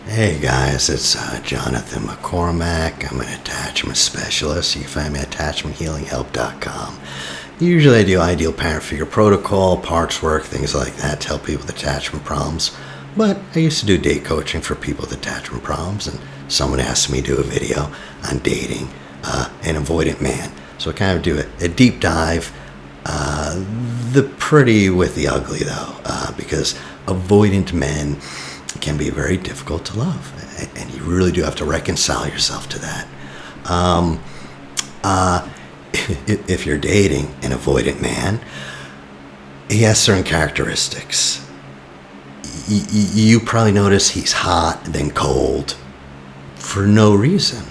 Hey guys, it's Jonathan McCormack. I'm an attachment specialist. You can find me at attachmenthealinghelp.com. Usually I do ideal parent figure protocol, parts work, things like that to help people with attachment problems. But I used to do date coaching for people with attachment problems, and someone asked me to do a video on dating an avoidant man. So I kind of do a deep dive, the pretty with the ugly though, because avoidant men can be very difficult to love, and you really do have to reconcile yourself to that. If you're dating an avoidant man, he has certain characteristics. You probably notice he's hot, then cold, for no reason,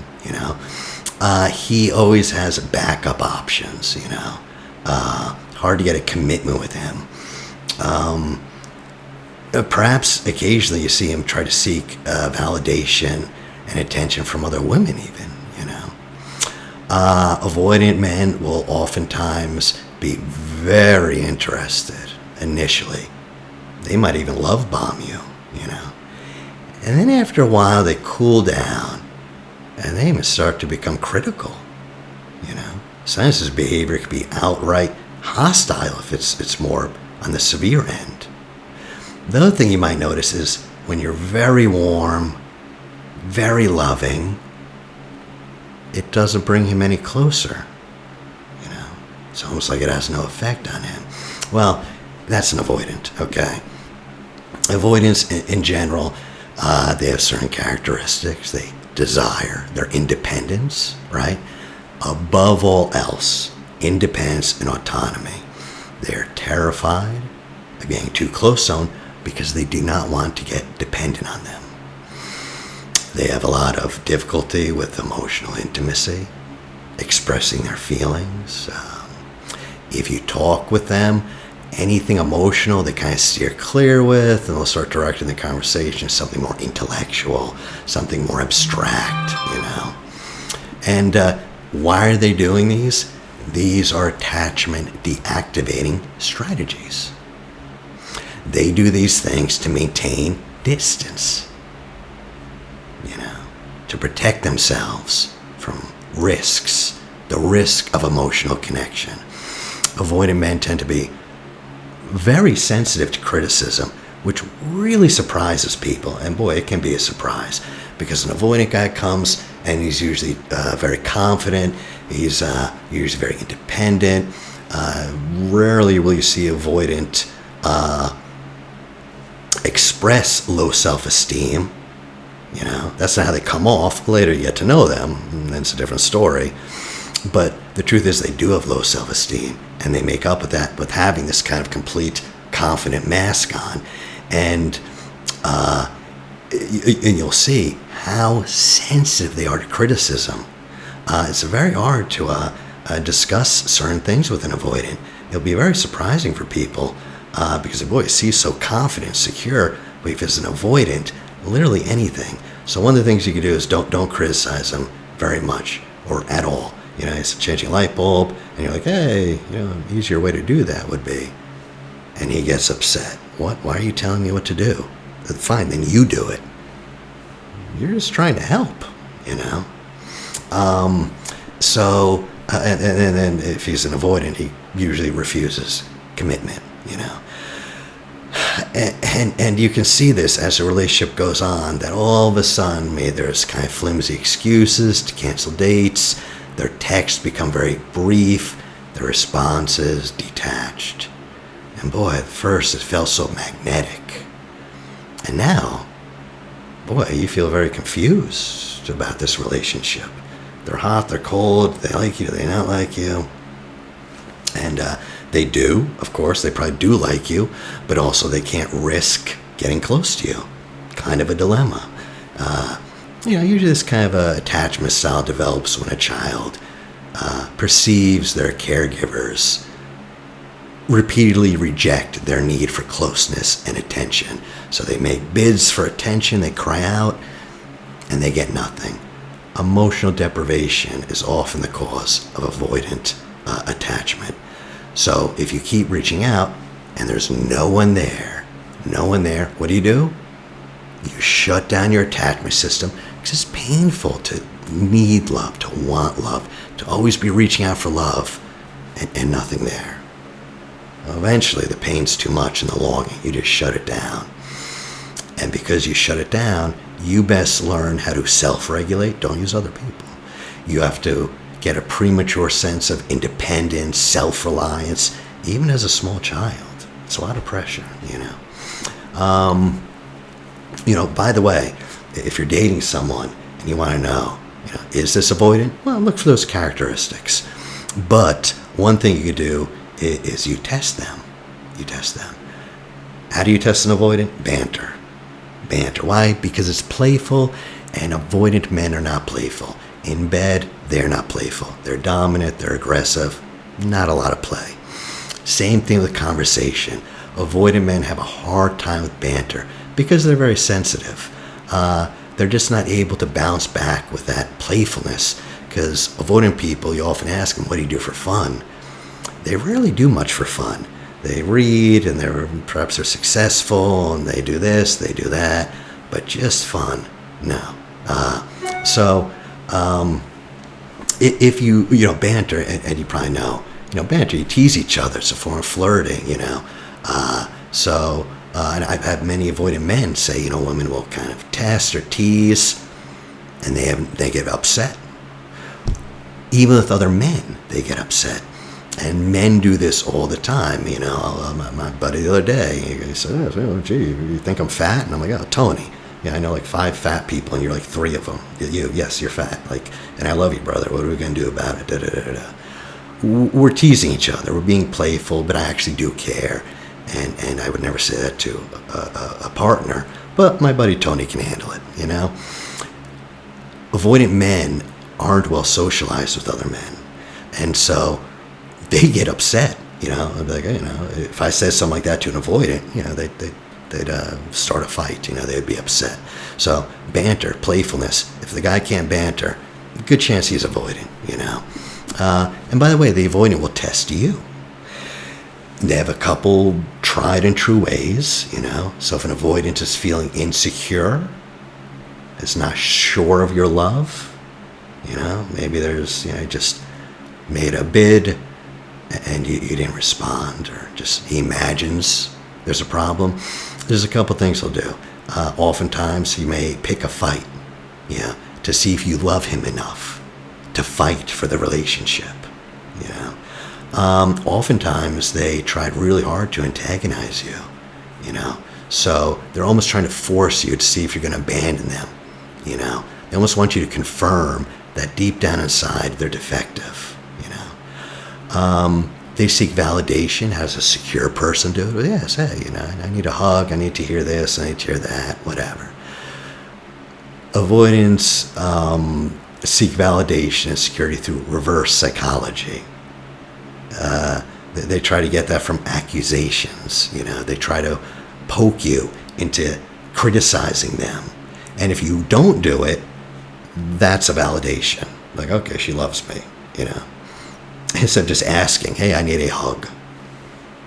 He always has backup options, Hard to get a commitment with him. Perhaps occasionally you see him try to seek validation and attention from other women even, Avoidant men will oftentimes be very interested initially. They might even love bomb you, And then after a while they cool down and they even start to become critical, Sometimes his behavior can be outright hostile if it's more on the severe end. The other thing you might notice is when you're very warm, very loving, it doesn't bring him any closer. It's almost like it has no effect on him. Well, that's an avoidant, okay? Avoidants in general, they have certain characteristics. They desire their independence, right? Above all else, independence and autonomy. They're terrified of getting too close to someone because they do not want to get dependent on them. They have a lot of difficulty with emotional intimacy, expressing their feelings. If you talk with them, anything emotional they kind of steer clear with, and they'll start directing the conversation to something more intellectual, something more abstract, And why are they doing these? These are attachment deactivating strategies. They do these things to maintain distance, to protect themselves from risks, the risk of emotional connection. Avoidant men tend to be very sensitive to criticism, which really surprises people. And boy, it can be a surprise because an avoidant guy comes and he's usually very confident. He's usually very independent. Rarely will you see avoidant express low self-esteem. That's not how they come off. Later you get to know them, and then it's a different story. But the truth is they do have low self-esteem, and they make up with that with having this kind of complete confident mask on. And you'll see how sensitive they are to criticism. It's very hard to discuss certain things with an avoidant. It'll be very surprising for people because the boy he's so confident, secure. But if it's an avoidant, literally anything. So one of the things you can do is don't criticize them very much or at all. It's changing a light bulb, and you're like, hey, an easier way to do that would be. And he gets upset. What? Why are you telling me what to do? Fine, then you do it. You're just trying to help, So, and then if he's an avoidant, he usually refuses commitment, And you can see this as the relationship goes on, that all of a sudden maybe there's kind of flimsy excuses to cancel dates. Their texts become very brief. Their responses detached. And boy, at first it felt so magnetic. And now, boy, you feel very confused about this relationship. They're hot, they're cold, they like you, they not like you. And they do, of course, they probably do like you, but also they can't risk getting close to you. Kind of a dilemma. Usually this kind of attachment style develops when a child perceives their caregivers repeatedly reject their need for closeness and attention. So they make bids for attention, they cry out, and they get nothing. Emotional deprivation is often the cause of avoidant attachment. So if you keep reaching out and there's no one there, what do? You shut down your attachment system because it's painful to need love, to want love, to always be reaching out for love and nothing there. Eventually, the pain's too much and the longing. You just shut it down. And because you shut it down, you best learn how to self-regulate. Don't use other people. You have to get a premature sense of independence, self-reliance, even as a small child. It's a lot of pressure, you know. By the way, if you're dating someone and you want to know, is this avoidant? Well, look for those characteristics. But one thing you could do is you test them. You test them. How do you test an avoidant? Banter. Banter. Why? Because it's playful, and avoidant men are not playful. In bed, they're not playful. They're dominant, they're aggressive, not a lot of play. Same thing with conversation. Avoidant men have a hard time with banter because they're very sensitive. They're just not able to bounce back with that playfulness, because avoidant people, you often ask them, what do you do for fun? They rarely do much for fun. They read, and perhaps they're successful, and they do this, they do that, but just fun, no. If you banter, and you probably know, banter, you tease each other, it's a form of flirting, and I've had many avoidant men say, women will kind of test or tease, and they get upset. Even with other men, they get upset. And men do this all the time. My buddy the other day, he said, oh, gee, you think I'm fat? And I'm like, oh, Tony. Yeah, I know like 5 fat people, and you're like 3 of them. Yes, you're fat. And I love you, brother. What are we going to do about it? Da, da, da, da. We're teasing each other. We're being playful, but I actually do care. And I would never say that to a partner. But my buddy Tony can handle it, Avoidant men aren't well socialized with other men. And so they get upset, I'd be like, if I said something like that to an avoidant, they'd start a fight, they'd be upset. So banter, playfulness, if the guy can't banter, good chance he's avoidant, And by the way, the avoidant will test you. They have a couple tried and true ways, So if an avoidant is feeling insecure, is not sure of your love, maybe there's, just made a bid and you didn't respond, or just he imagines there's a problem. There's a couple things he'll do. Oftentimes he may pick a fight, to see if you love him enough to fight for the relationship, Oftentimes they tried really hard to antagonize you, So they're almost trying to force you to see if you're going to abandon them, They almost want you to confirm that deep down inside they're defective, They seek validation. How does a secure person do it? Well, yes, hey, I need a hug, I need to hear this, I need to hear that, whatever. Avoidants seek validation and security through reverse psychology. They try to get that from accusations. They try to poke you into criticizing them. And if you don't do it, that's a validation. Like, okay, she loves me, Instead of just asking, hey, I need a hug.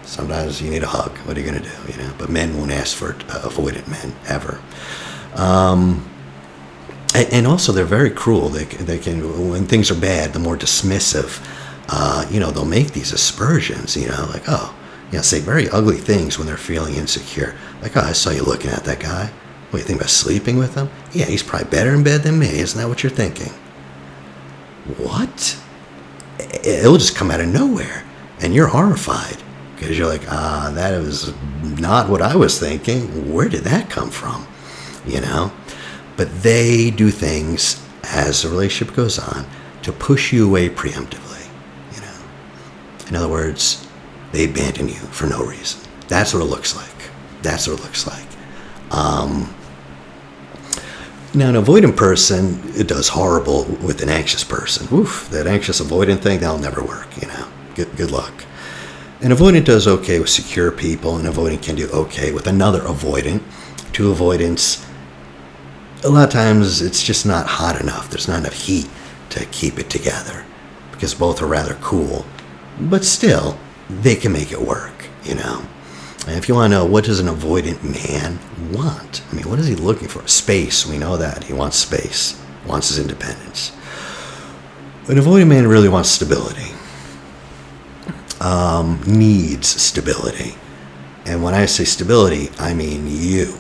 Sometimes you need a hug. What are you going to do? But men won't ask for it, avoidant men, ever. And also, they're very cruel. They can, when things are bad, the more dismissive, they'll make these aspersions, say very ugly things when they're feeling insecure. Like, oh, I saw you looking at that guy. What, do you think about sleeping with him? Yeah, he's probably better in bed than me. Isn't that what you're thinking? What? It'll just come out of nowhere, and you're horrified because you're like, that was not what I was thinking. Where did that come from? But they do things as the relationship goes on to push you away preemptively. In other words, they abandon you for no reason. That's what it looks like. Now, an avoidant person, it does horrible with an anxious person. Oof, that anxious avoidant thing, that'll never work, Good luck. An avoidant does okay with secure people. An avoidant can do okay with another avoidant. Two avoidants, a lot of times it's just not hot enough. There's not enough heat to keep it together because both are rather cool. But still, they can make it work, And if you want to know, what does an avoidant man want? I mean, what is he looking for? Space. We know that. He wants space. Wants his independence. An avoidant man really wants stability. Needs stability. And when I say stability, I mean you.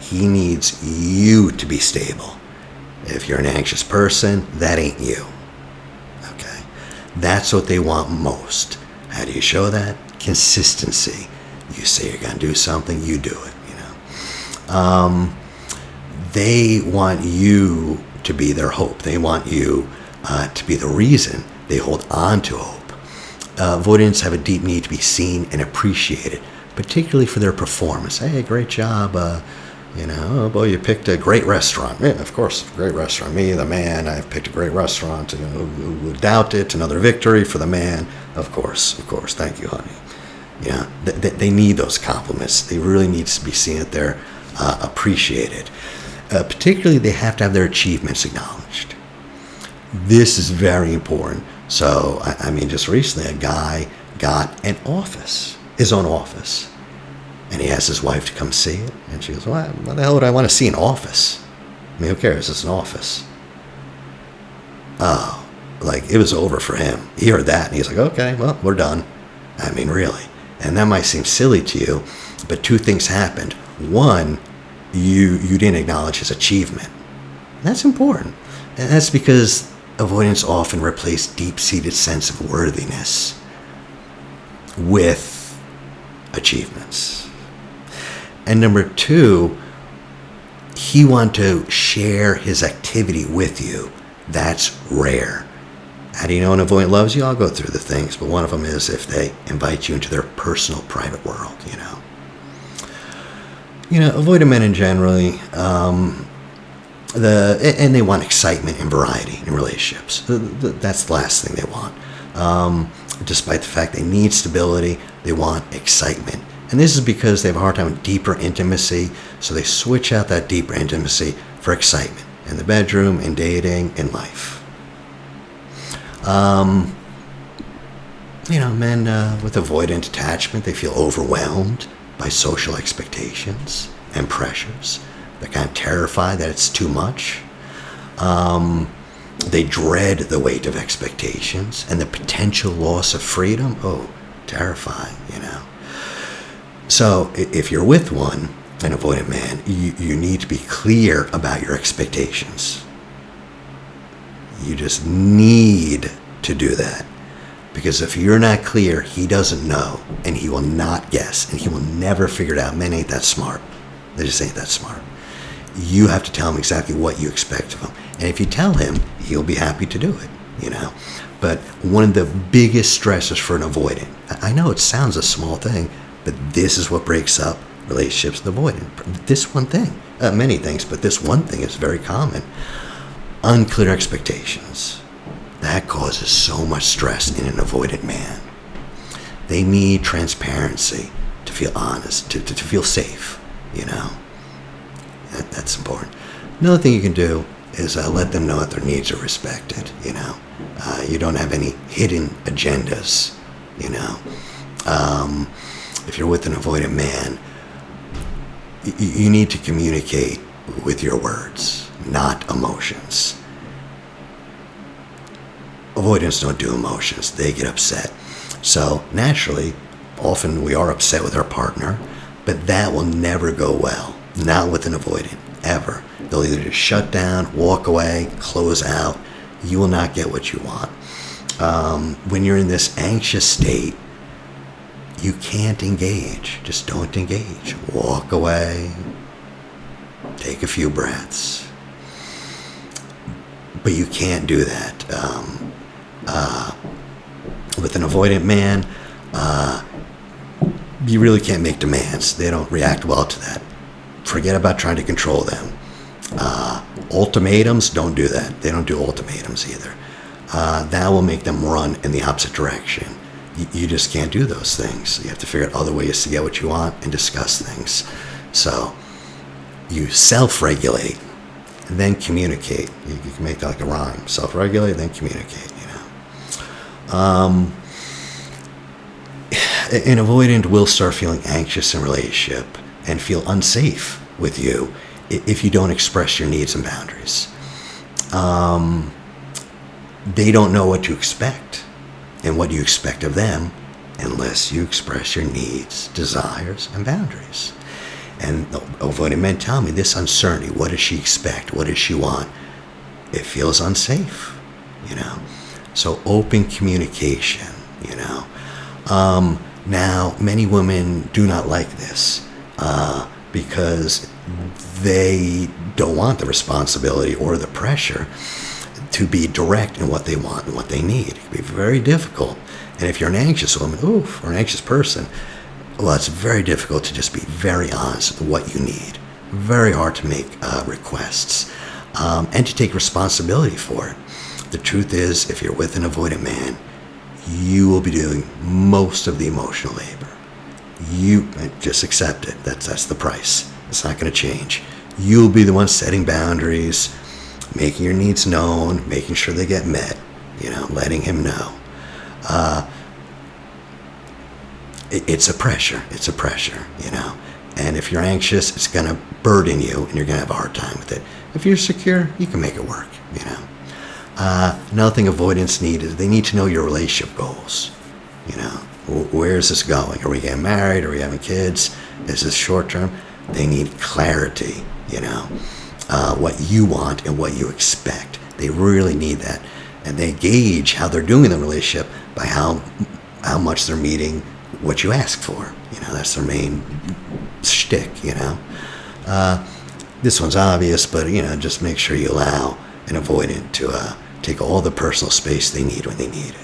He needs you to be stable. If you're an anxious person, that ain't you. Okay? That's what they want most. How do you show that? Consistency. You say you're going to do something, you do it, you know. They want you to be their hope. They want you to be the reason they hold on to hope. Avoidants have a deep need to be seen and appreciated, particularly for their performance. Hey, great job. You know, oh boy, you picked a great restaurant. Yeah, of course, great restaurant. Me, the man, I've picked a great restaurant. Who would doubt it? Another victory for the man. Of course. Thank you, honey. Yeah, they need those compliments. They really need to be seen that they're appreciated. Particularly, they have to have their achievements acknowledged. This is very important. So, I mean, just recently, a guy got an office, his own office. And he asked his wife to come see it. And she goes, why the hell would I want to see an office? I mean, who cares? It's an office. Oh, like, it was over for him. He heard that, and he's like, okay, well, we're done. I mean, really. And that might seem silly to you, but two things happened. One, you didn't acknowledge his achievement. And that's important. And that's because avoidants often replace deep-seated sense of worthiness with achievements. And number two, he wants to share his activity with you. That's rare. How do you know an avoidant loves you? I'll go through the things, but one of them is if they invite you into their personal, private world, you know. You know, avoidant men in generally, and they want excitement and variety in relationships. That's the last thing they want. Despite the fact they need stability, they want excitement. And this is because they have a hard time with deeper intimacy, so they switch out that deeper intimacy for excitement in the bedroom, in dating, in life. You know, men with avoidant attachment, they feel overwhelmed by social expectations and pressures. They're kind of terrified that it's too much. They dread the weight of expectations and the potential loss of freedom. Oh, terrifying, you know. So if you're with one, an avoidant man, you need to be clear about your expectations. You just need to do that. Because if you're not clear, he doesn't know, and he will not guess, and he will never figure it out. Men ain't that smart. They just ain't that smart. You have to tell him exactly what you expect of him. And if you tell him, he'll be happy to do it, you know. But one of the biggest stresses for an avoidant, I know it sounds a small thing, but this is what breaks up relationships with avoidant. This one thing, many things, but this one thing is very common. Unclear expectations. That causes so much stress in an avoidant man. They need transparency to feel honest, to feel safe, you know. That's important. Another thing you can do is let them know that their needs are respected, you know. You don't have any hidden agendas, you know. If you're with an avoidant man, you need to communicate with your words, not emotions. Avoidants don't do emotions. They get upset. So naturally, often we are upset with our partner, but that will never go well. Not with an avoidant, ever. They'll either just shut down, walk away, close out. You will not get what you want. When you're in this anxious state, you can't engage. Just don't engage. Walk away. Take a few breaths. But you can't do that. With an avoidant man, you really can't make demands. They don't react well to that. Forget about trying to control them. Ultimatums, don't do that. They don't do ultimatums either. That will make them run in the opposite direction. You just can't do those things. You have to figure out other ways to get what you want and discuss things. So you self-regulate and then communicate. You can make that like a rhyme. Self-regulate, then communicate, you know. An avoidant will start feeling anxious in a relationship and feel unsafe with you if you don't express your needs and boundaries. They don't know what to expect and what you expect of them unless you express your needs, desires, and boundaries. And avoidant men tell me this uncertainty. What does she expect? What does she want? It feels unsafe, So open communication, Now, many women do not like this because they don't want the responsibility or the pressure to be direct in what they want and what they need. It can be very difficult. And if you're an anxious woman, or an anxious person, well, it's very difficult to just be very honest with what you need. Very hard to make requests and to take responsibility for it. The truth is, if you're with an avoidant man, you will be doing most of the emotional labor. You just accept it. That's the price. It's not going to change. You'll be the one setting boundaries, making your needs known, making sure they get met, letting him know. It's a pressure. It's a pressure, And if you're anxious, it's going to burden you, and you're going to have a hard time with it. If you're secure, you can make it work, Another thing avoidants need is they need to know your relationship goals. Where is this going? Are we getting married? Are we having kids? Is this short term? They need clarity, what you want and what you expect. They really need that. And they gauge how they're doing in the relationship by how much they're meeting what you ask for. That's their main shtick, This one's obvious, but, just make sure you allow an avoidant to take all the personal space they need when they need it,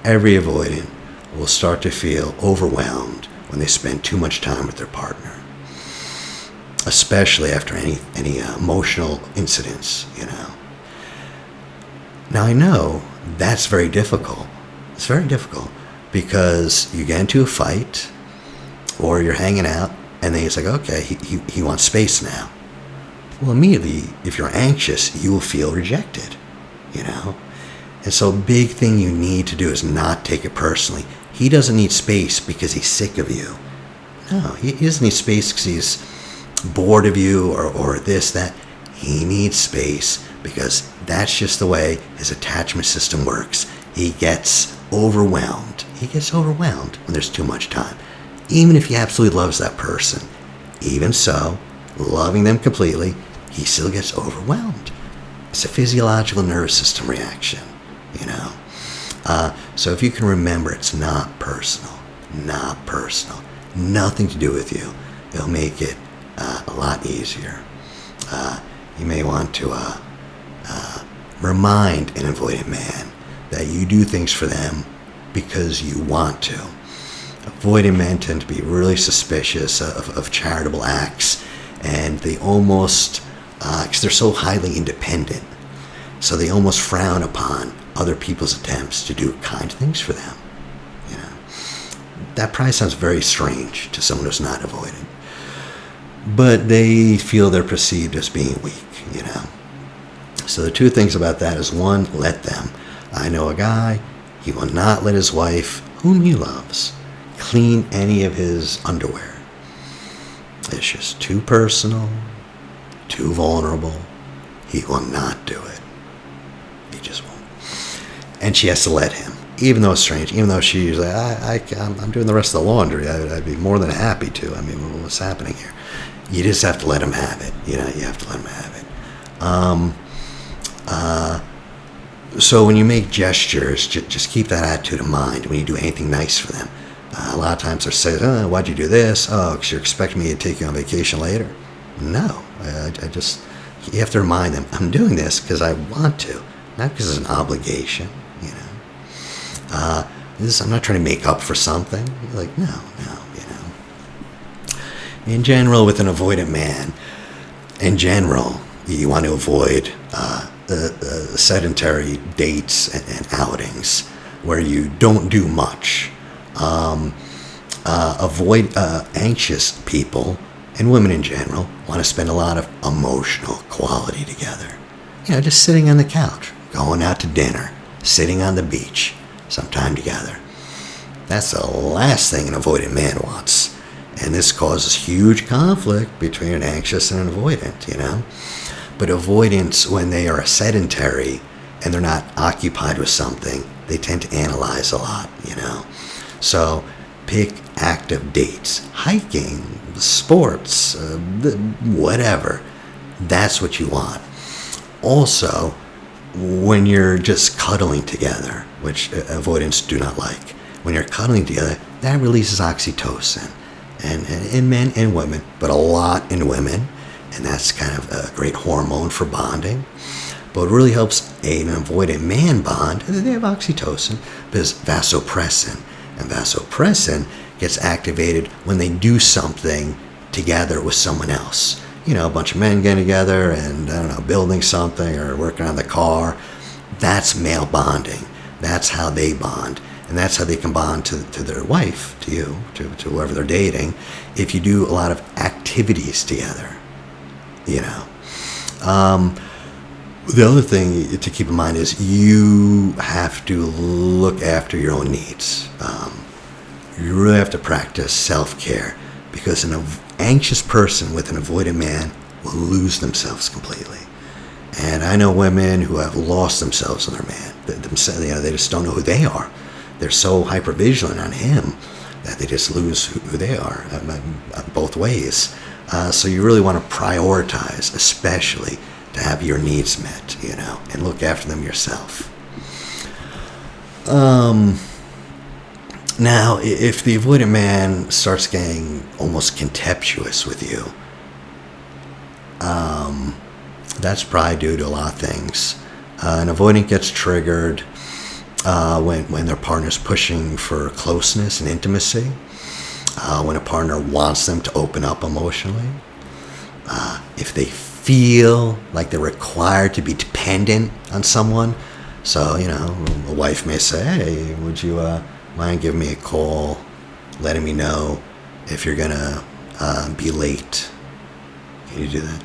Every avoidant will start to feel overwhelmed when they spend too much time with their partner, especially after any emotional incidents, Now, I know that's very difficult. It's very difficult because you get into a fight or you're hanging out and then it's like, okay, he wants space now. Well, immediately, if you're anxious, you will feel rejected, And so big thing you need to do is not take it personally. He doesn't need space because he's sick of you. No, he doesn't need space because he's bored of you or this, that. He needs space because that's just the way his attachment system works. He gets overwhelmed. He gets overwhelmed when there's too much time. Even if he absolutely loves that person, even so, loving them completely, he still gets overwhelmed. It's a physiological nervous system reaction, So if you can remember, it's not personal. Nothing to do with you. It'll make it a lot easier. You may want to remind an avoidant man that you do things for them because you want to. Avoidant men tend to be really suspicious of charitable acts, and they almost, because they're so highly independent, so they almost frown upon other people's attempts to do kind things for them. That probably sounds very strange to someone who's not avoidant, but they feel they're perceived as being weak, So the two things about that is, one, let them. I know a guy, he will not let his wife, whom he loves, clean any of his underwear. It's just too personal, too vulnerable. He will not do it. He just won't. And she has to let him, even though it's strange, even though she's like, I'm doing the rest of the laundry. I'd be more than happy to. I mean, what's happening here? You just have to let him have it. You have to let him have it. So when you make gestures, just keep that attitude in mind when you do anything nice for them. A lot of times they're saying, why'd you do this? Oh, because you're expecting me to take you on vacation later. No, you have to remind them, I'm doing this because I want to, not because it's an obligation, I'm not trying to make up for something. You're like, no. In general, with an avoidant man, you want to avoid the sedentary dates and outings where you don't do much. Avoid anxious people, and women in general want to spend a lot of emotional quality together. Just sitting on the couch, going out to dinner, sitting on the beach, some time together. That's the last thing an avoidant man wants. And this causes huge conflict between an anxious and an avoidant, But avoidants, when they are sedentary and they're not occupied with something, they tend to analyze a lot, So pick active dates, hiking, sports, whatever. That's what you want. Also, when you're just cuddling together, which avoidants do not like, when you're cuddling together, that releases oxytocin. And in men and women, but a lot in women. And that's kind of a great hormone for bonding. But it really helps an avoidant man bond. They have oxytocin, because vasopressin. And vasopressin gets activated when they do something together with someone else. A bunch of men getting together and, building something or working on the car. That's male bonding. That's how they bond. And that's how they can bond to their wife, to you, to whoever they're dating, if you do a lot of activities together, The other thing to keep in mind is you have to look after your own needs. You really have to practice self-care, because an anxious person with an avoidant man will lose themselves completely. And I know women who have lost themselves in their man. They just don't know who they are. They're so hypervigilant on him that they just lose who they are both ways. So you really want to prioritize, especially to have your needs met, and look after them yourself. Now, if the avoidant man starts getting almost contemptuous with you, that's probably due to a lot of things. An avoidant gets triggered when their partner's pushing for closeness and intimacy, when a partner wants them to open up emotionally, if they feel like they're required to be dependent on someone. So, a wife may say, hey, would you mind giving me a call, letting me know if you're going to be late? Can you do that?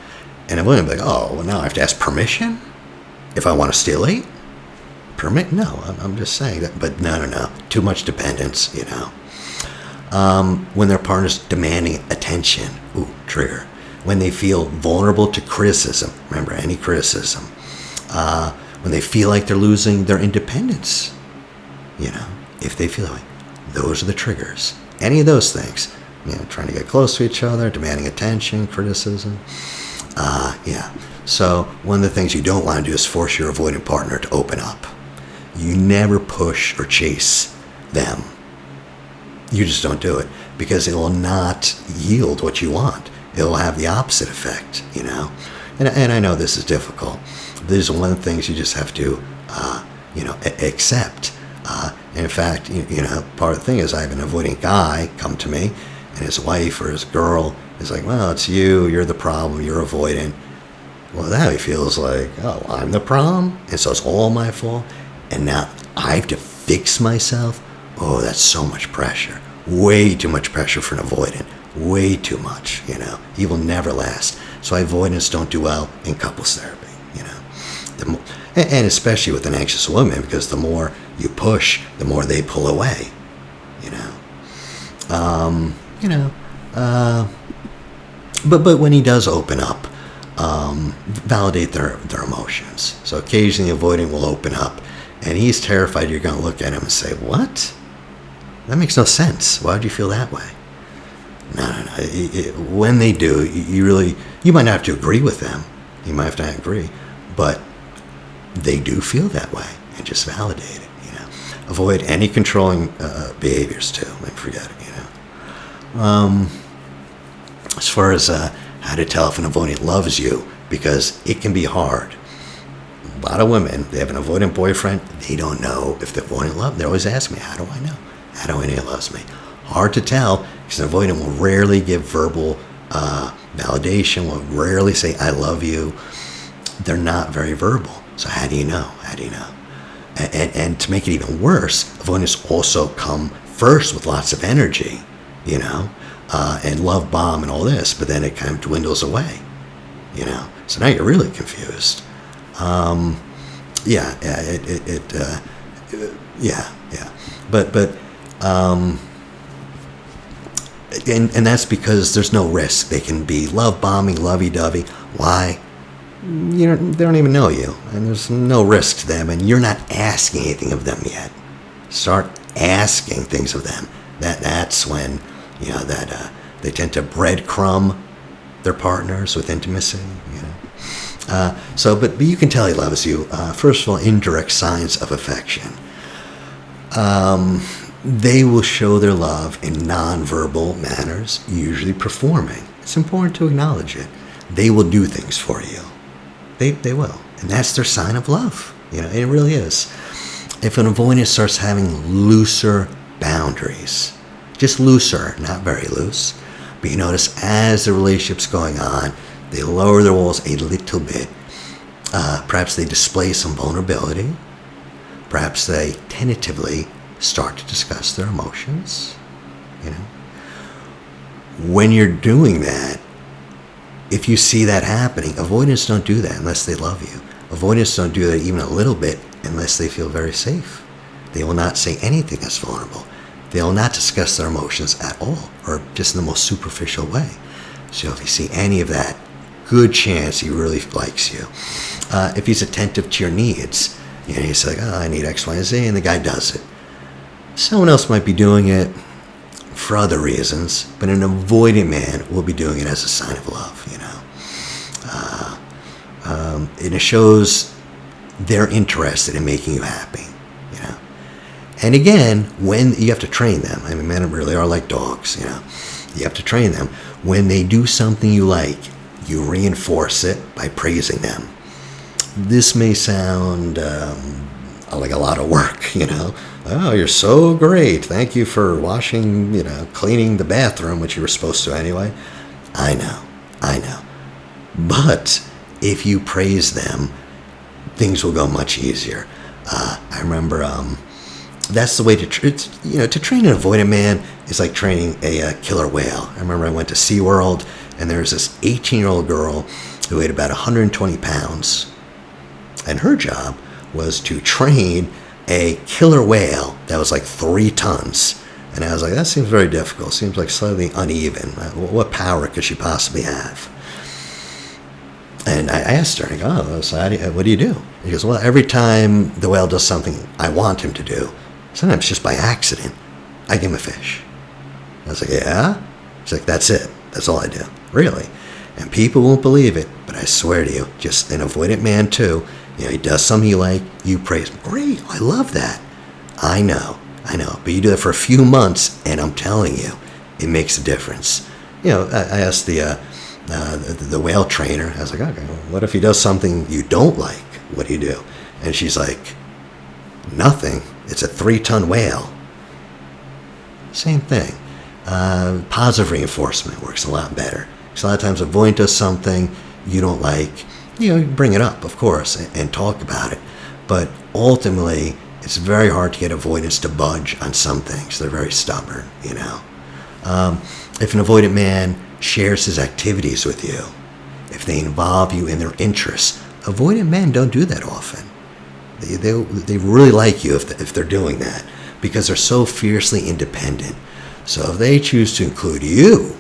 And I'm going to be like, oh, well, now I have to ask permission if I want to stay late? Permit? No, I'm just saying that. But no. Too much dependence, When their partner's demanding attention, trigger. When they feel vulnerable to criticism, remember, any criticism. When they feel like they're losing their independence, if they feel like those are the triggers. Any of those things, trying to get close to each other, demanding attention, criticism. So one of the things you don't want to do is force your avoidant partner to open up. You never push or chase them. You just don't do it, because it will not yield what you want. It will have the opposite effect, And I know this is difficult. This is one of the things you just have to, accept. And in fact, part of the thing is I have an avoidant guy come to me, and his wife or his girl is like, well, it's you're the problem, you're avoidant. Well, now he feels like, oh, I'm the problem, and so it's all my fault, and now I have to fix myself. Oh, that's so much pressure. Way too much pressure for an avoidant. Way too much, He will never last. So avoidants don't do well in couples therapy, and especially with an anxious woman, because the more you push, the more they pull away, But when he does open up, validate their emotions. So occasionally the avoidant will open up, and he's terrified you're going to look at him and say, what? That makes no sense. Why would you feel that way? No. When they do, you might not have to agree with them. You might have to agree, but they do feel that way, and just validate it. Avoid any controlling behaviors too. Forget it. As far as how to tell if an avoidant loves you, because it can be hard. A lot of women, they have an avoidant boyfriend, they don't know if the avoidant loves. They always ask me, how do I know? How do I know he loves me? Hard to tell, because an avoidant will rarely give verbal validation, will rarely say, I love you. They're not very verbal. So how do you know? And to make it even worse, avoidants also come first with lots of energy, and love bomb and all this, but then it kind of dwindles away, So now you're really confused. But And that's because there's no risk. They can be love bombing, lovey-dovey. Why? They don't even know you, and there's no risk to them, and you're not asking anything of them yet. Start asking things of them. That's when they tend to breadcrumb their partners with intimacy. But you can tell he loves you. First of all, indirect signs of affection. They will show their love in nonverbal manners, usually performing. It's important to acknowledge it. They will do things for you. They will. And that's their sign of love. It really is. If an avoidant starts having looser boundaries, just looser, not very loose, but you notice as the relationship's going on, they lower their walls a little bit. Perhaps they display some vulnerability. Perhaps they tentatively start to discuss their emotions. When you're doing that, if you see that happening, avoidants don't do that unless they love you. Avoidants don't do that even a little bit unless they feel very safe. They will not say anything that's vulnerable. They will not discuss their emotions at all, or just in the most superficial way. So if you see any of that, good chance he really likes you. If he's attentive to your needs, he's like, I need X, Y, and Z, and the guy does it. Someone else might be doing it for other reasons, but an avoidant man will be doing it as a sign of love, and it shows they're interested in making you happy, And again, when you have to train them, men really are like dogs, You have to train them. When they do something you like, you reinforce it by praising them. This may sound like a lot of work, Oh, you're so great. Thank you for washing, cleaning the bathroom, which you were supposed to anyway. I know. But if you praise them, things will go much easier. I remember that's the way to train an avoidant man is like training a killer whale. I remember I went to SeaWorld, and there was this 18-year-old girl who weighed about 120 pounds, and her job was to train a killer whale that was like 3 tons. And I was like, that seems very difficult. Seems like slightly uneven. What power could she possibly have? And I asked her, I go, so what do you do? He goes, well, every time the whale does something I want him to do, sometimes just by accident, I give him a fish. I was like, yeah? She's like, that's it. That's all I do. Really? And people won't believe it, but I swear to you, just an avoidant man too, he does something you like, you praise him. Great, I love that. I know. But you do that for a few months, and I'm telling you, it makes a difference. I asked the whale trainer, I was like, okay, what if he does something you don't like? What do you do? And she's like, nothing. It's a 3-ton whale. Same thing. Positive reinforcement works a lot better. Because a lot of times a avoidant does something you don't like, you bring it up, of course, and talk about it. But ultimately, it's very hard to get avoidants to budge on some things. They're very stubborn, If an avoidant man shares his activities with you, if they involve you in their interests, avoidant men don't do that often. They really like you if they're doing that, because they're so fiercely independent. So if they choose to include you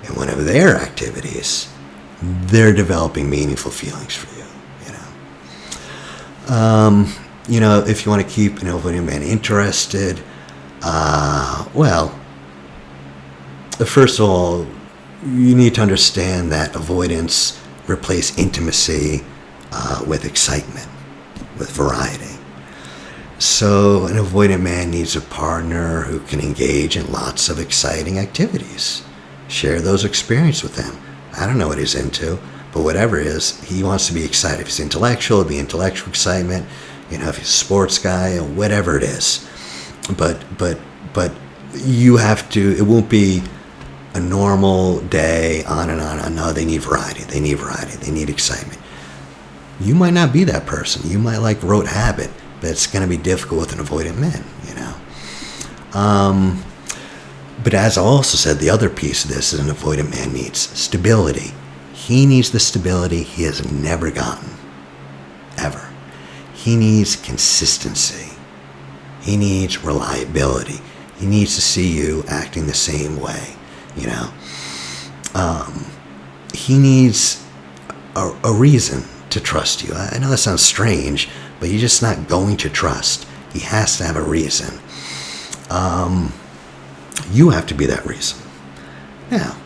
in one of their activities, they're developing meaningful feelings for you. If you want to keep an avoidant man interested, first of all, you need to understand that avoidance replace intimacy with excitement, with variety. So an avoidant man needs a partner who can engage in lots of exciting activities. Share those experiences with them. I don't know what he's into, but whatever it is, he wants to be excited. If he's intellectual, it'll be intellectual excitement. If he's a sports guy, whatever it is. But you have to, it won't be a normal day on and on. No, they need variety. They need excitement. You might not be that person. You might like rote habit, but it's going to be difficult with an avoidant man, But as I also said, the other piece of this is an avoidant man needs stability. He needs the stability he has never gotten, ever. He needs consistency. He needs reliability. He needs to see you acting the same way, you know. He needs a reason to trust you. I know that sounds strange, but you're just not going to trust. He has to have a reason. You have to be that reason. Now,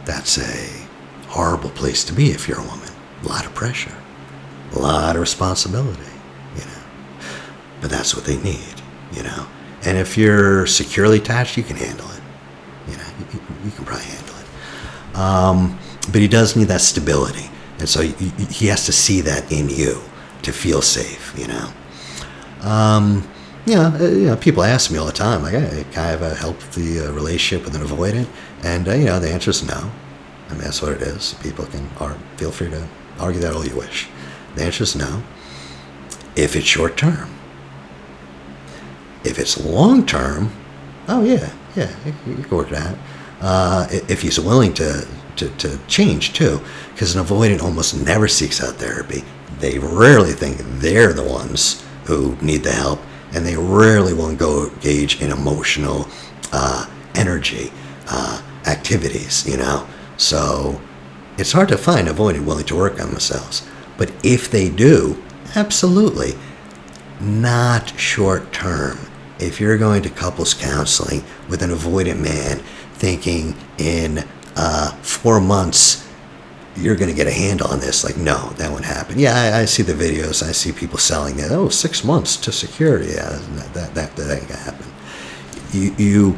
that's a horrible place to be if you're a woman. A lot of pressure, a lot of responsibility, you know. But that's what they need, you know. And if you're securely attached, you can handle it. You know, you can probably handle it. But he does need that stability. And so he has to see that in you to feel safe, you know. You know, people ask me all the time, like, hey, can I have a healthy relationship with an avoidant? And, you know, the answer is no. I mean, that's what it is. People can, feel free to argue that all you wish. The answer is no. If it's short term. If it's long term, oh, yeah, you can work that. If he's willing to change, too, because an avoidant almost never seeks out therapy. They rarely think they're the ones who need the help, and they rarely will engage in emotional energy activities, you know. So it's hard to find avoidant willing to work on themselves. But if they do, absolutely, not short term. If you're going to couples counseling with an avoidant man thinking in 4 months you're going to get a handle on this, like, no, that won't happen. Yeah, I see the videos. I see people selling that. Oh, 6 months to security. Yeah, that ain't going to happen. You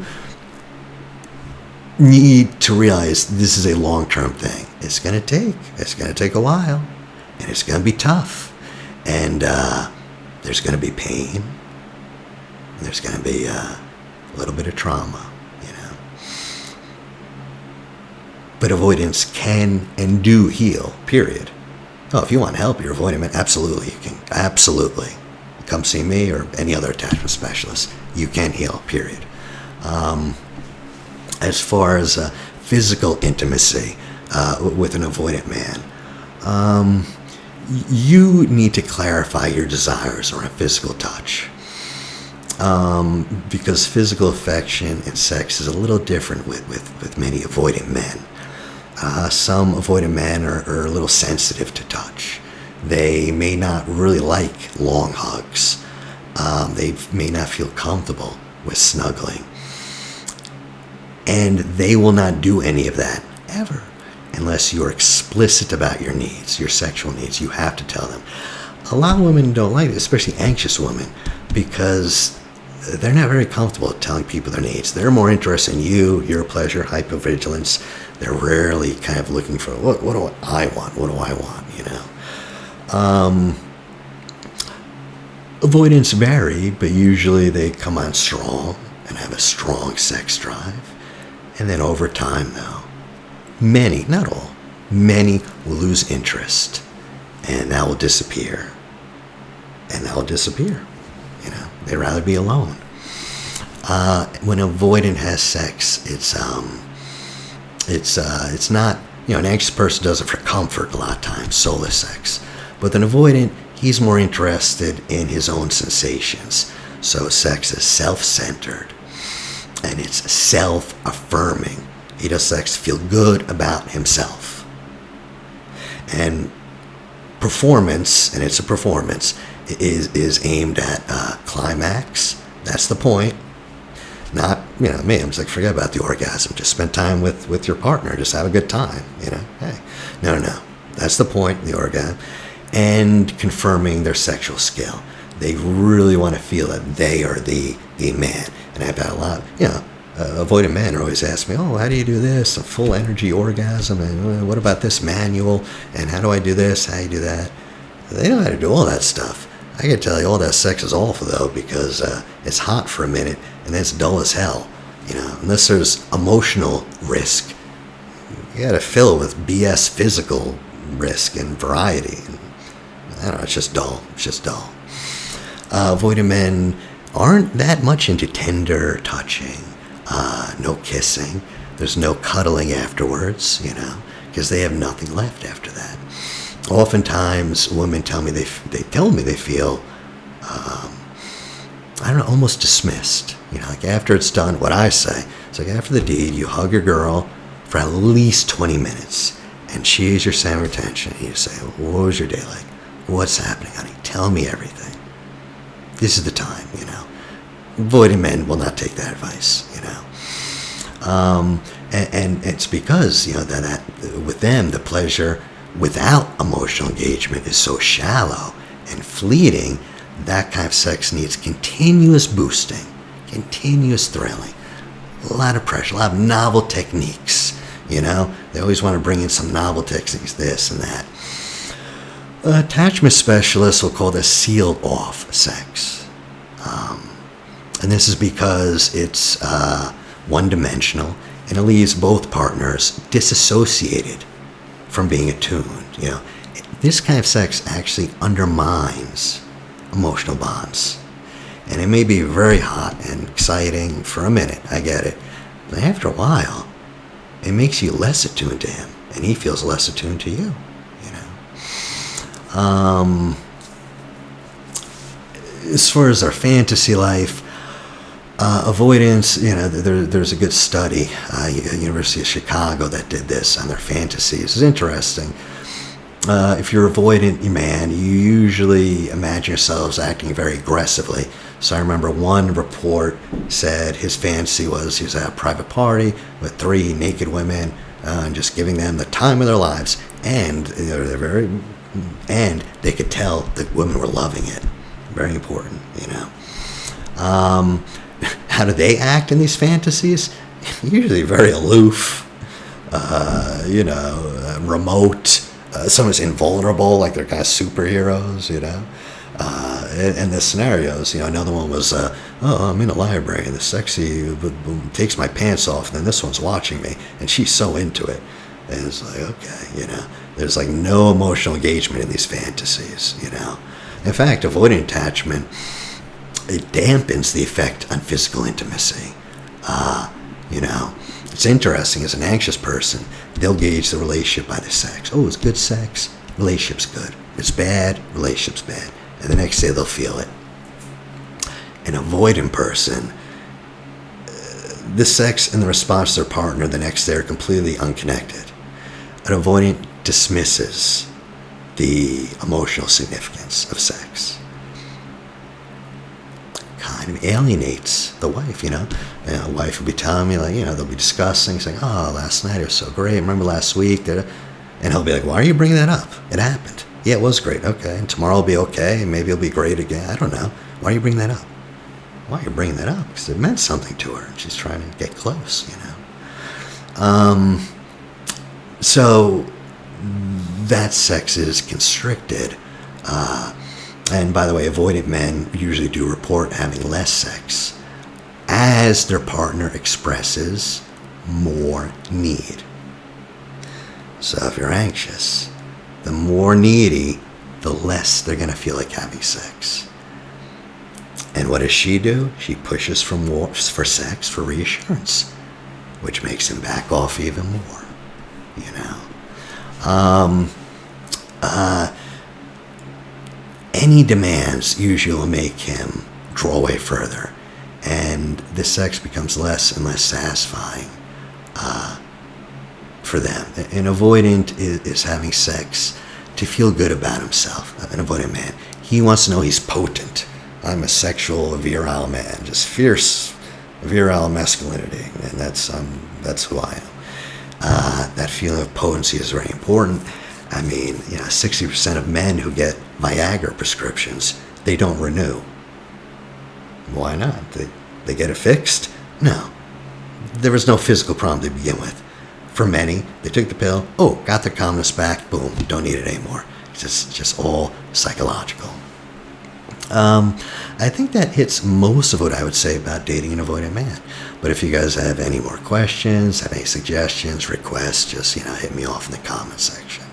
need to realize this is a long-term thing. It's going to take a while, and it's going to be tough, and there's going to be pain, and there's going to be a little bit of trauma, you know. But avoidance can and do heal, period. Oh, if you want help, you're avoidant man, absolutely, you can. Absolutely. Come see me or any other attachment specialist. You can heal, period. As far as physical intimacy with an avoidant man, you need to clarify your desires around physical touch. Because physical affection and sex is a little different with many avoidant men. Some avoidant men are a little sensitive to touch. They may not really like long hugs. They may not feel comfortable with snuggling. And they will not do any of that, ever, unless you're explicit about your needs, your sexual needs. You have to tell them. A lot of women don't like it, especially anxious women, because they're not very comfortable telling people their needs. They're more interested in you, your pleasure, hypervigilance. They're rarely kind of looking for, what do I want? What do I want, you know? Avoidance vary, but usually they come on strong and have a strong sex drive. And then over time, though, many, not all, many will lose interest, and that will disappear. And that will disappear. You know, they'd rather be alone. When avoidant has sex, it's not, you know, an anxious person does it for comfort a lot of times, soulless sex. But an avoidant, he's more interested in his own sensations. So sex is self-centered, and it's self-affirming. He does sex to feel good about himself. And performance, and it's a performance, is aimed at climax. That's the point. Not, you know, me, I'm just like, forget about the orgasm. Just spend time with your partner. Just have a good time, you know. Hey, no. That's the point, the orgasm. And confirming their sexual skill. They really want to feel that they are the man. And I've had a lot, you know, avoidant men always ask me, oh, how do you do this? A full energy orgasm? And what about this manual? And how do I do this? How do you do that? They know how to do all that stuff. I can tell you all that sex is awful, though, because it's hot for a minute, and then it's dull as hell. You know, unless there's emotional risk, you got to fill it with BS physical risk and variety. And, I don't know, it's just dull. It's just dull. Avoidant men aren't that much into tender touching, no kissing. There's no cuddling afterwards, you know, because they have nothing left after that. Oftentimes, women tell me they feel I don't know, almost dismissed. Like after it's done, what I say, it's like after the deed, you hug your girl for at least 20 minutes, and she is your center of attention. And you say, what was your day like? What's happening, honey? Tell me everything. This is the time, Avoidant men will not take that advice, And it's because, that with them, the pleasure without emotional engagement is so shallow and fleeting. That kind of sex needs continuous boosting, continuous thrilling, a lot of pressure, a lot of novel techniques, They always want to bring in some novel techniques, this and that. Attachment specialists will call this sealed off sex. And this is because it's one-dimensional, and it leaves both partners disassociated from being attuned. This kind of sex actually undermines emotional bonds. And it may be very hot and exciting for a minute, I get it. But after a while, it makes you less attuned to him, and he feels less attuned to you, As far as our fantasy life, avoidance, there's a good study, University of Chicago, that did this on their fantasies. It's interesting. If you're avoidant man, you usually imagine yourselves acting very aggressively. So I remember one report said his fantasy was he was at a private party with 3 naked women and just giving them the time of their lives. And and they could tell the women were loving it. Very important, How do they act in these fantasies? Usually very aloof, remote. Someone's invulnerable, like they're kind of superheroes, In the scenarios, another one was, I'm in a library and the sexy takes my pants off, and then this one's watching me, and she's so into it. And it's like, okay, there's like no emotional engagement in these fantasies, In fact, avoidant attachment, it dampens the effect on physical intimacy. It's interesting, as an anxious person, they'll gauge the relationship by the sex. Oh, it's good sex, relationship's good. If it's bad, relationship's bad. And the next day they'll feel it. An avoidant person, the sex and the response to their partner the next day are completely unconnected. An avoidant dismisses the emotional significance of sex. Kind of alienates the wife, A wife will be telling me, they'll be discussing, saying, oh, last night it was so great. Remember last week? And he'll be like, why are you bringing that up? It happened. Yeah, it was great. Okay. And tomorrow will be okay. Maybe it'll be great again. I don't know. Why are you bringing that up? Why are you bringing that up? Because it meant something to her, and she's trying to get close, So that sex is constricted. And by the way, avoidant men usually do report having less sex as their partner expresses more need. So if you're anxious, the more needy, the less they're going to feel like having sex. And what does she do? She pushes for more, for sex, for reassurance, which makes him back off even more, Any demands usually will make him draw away further, and the sex becomes less and less satisfying for them. An avoidant is having sex to feel good about himself. An avoidant man, he wants to know he's potent. I'm a sexual virile man, just fierce virile masculinity, and that's who I am. That feeling of potency is very important. 60% of men who get Viagra prescriptions, they don't renew. Why not? They get it fixed? No. There was no physical problem to begin with. For many, they took the pill, got their calmness back, boom, don't need it anymore. It's just all psychological. I think that hits most of what I would say about dating an avoidant man. But if you guys have any more questions, have any suggestions, requests, just, hit me off in the comment section.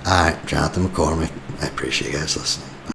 All right, Jonathan McCormack. I appreciate you guys listening.